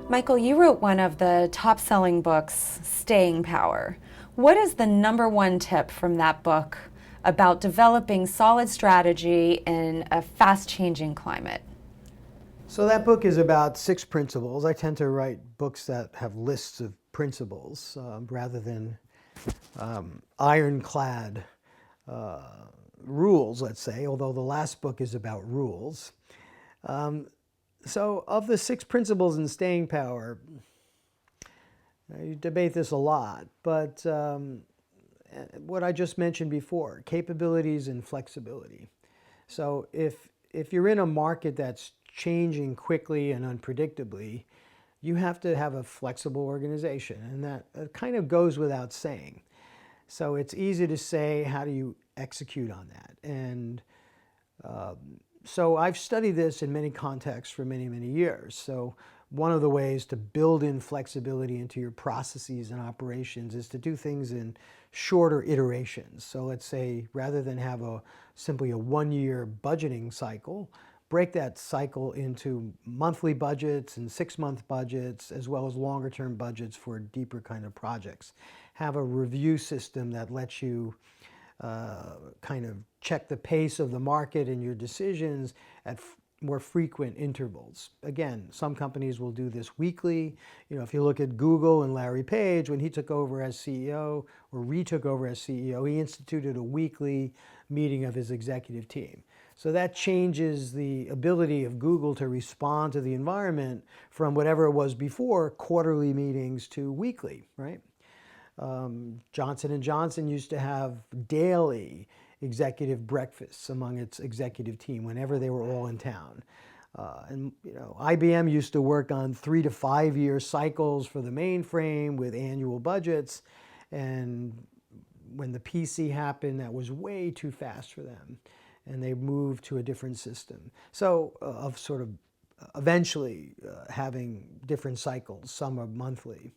Michael, you wrote one of the top-selling books, Staying Power. What is the #1 tip from that book about developing solid strategy in a fast-changing climate? So that book is about 6 principles. I tend to write books that have lists of principles rather than ironclad rules, let's say, although the last book is about rules. So of the 6 principles in Staying Power, you debate this a lot, but what I just mentioned before, capabilities and flexibility. So if you're in a market that's changing quickly and unpredictably, you have to have a flexible organization, and that kind of goes without saying. So it's easy to say, how do you execute on that? And so I've studied this in many contexts for many, many years. So one of the ways to build in flexibility into your processes and operations is to do things in shorter iterations. So let's say rather than have simply a 1-year budgeting cycle, break that cycle into monthly budgets and 6-month budgets, as well as longer term budgets for deeper kind of projects. Have a review system that lets you kind of check the pace of the market and your decisions at more frequent intervals. Again, some companies will do this weekly. You know, if you look at Google and Larry Page, when he took over as CEO or retook over as CEO, he instituted a weekly meeting of his executive team. So that changes the ability of Google to respond to the environment from whatever it was before, quarterly meetings, to weekly, right? Johnson & Johnson used to have daily executive breakfasts among its executive team whenever they were all in town. And you know, IBM used to work on 3 to 5 year cycles for the mainframe with annual budgets. And when the PC happened, that was way too fast for them. And they moved to a different system. So of sort of eventually having different cycles, some are monthly.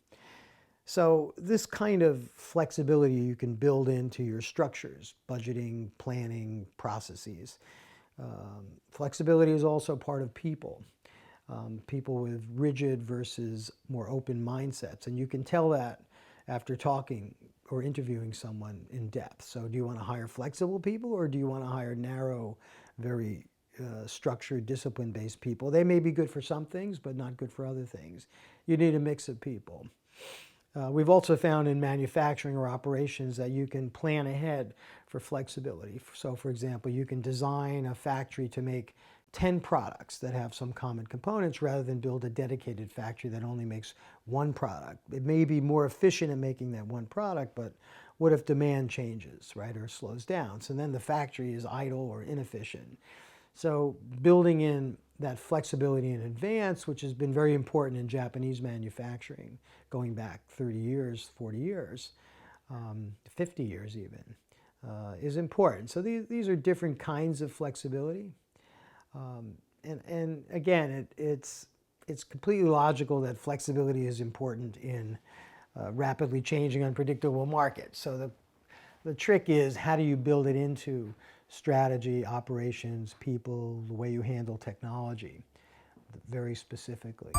So this kind of flexibility you can build into your structures, budgeting, planning, processes. Flexibility is also part of people. People with rigid versus more open mindsets. And you can tell that after talking or interviewing someone in depth. So do you want to hire flexible people, or do you want to hire narrow, very structured, discipline-based people? They may be good for some things, but not good for other things. You need a mix of people. We've also found in manufacturing or operations that you can plan ahead for flexibility. So for example, you can design a factory to make 10 products that have some common components rather than build a dedicated factory that only makes one product. It may be more efficient in making that one product, but what if demand changes, right, or slows down? So then the factory is idle or inefficient. So building in that flexibility in advance, which has been very important in Japanese manufacturing, going back 30 years, 40 years, 50 years even, is important. So these are different kinds of flexibility. And again, it's completely logical that flexibility is important in rapidly changing, unpredictable markets. So the trick is, how do you build it into strategy, operations, people, the way you handle technology, very specifically.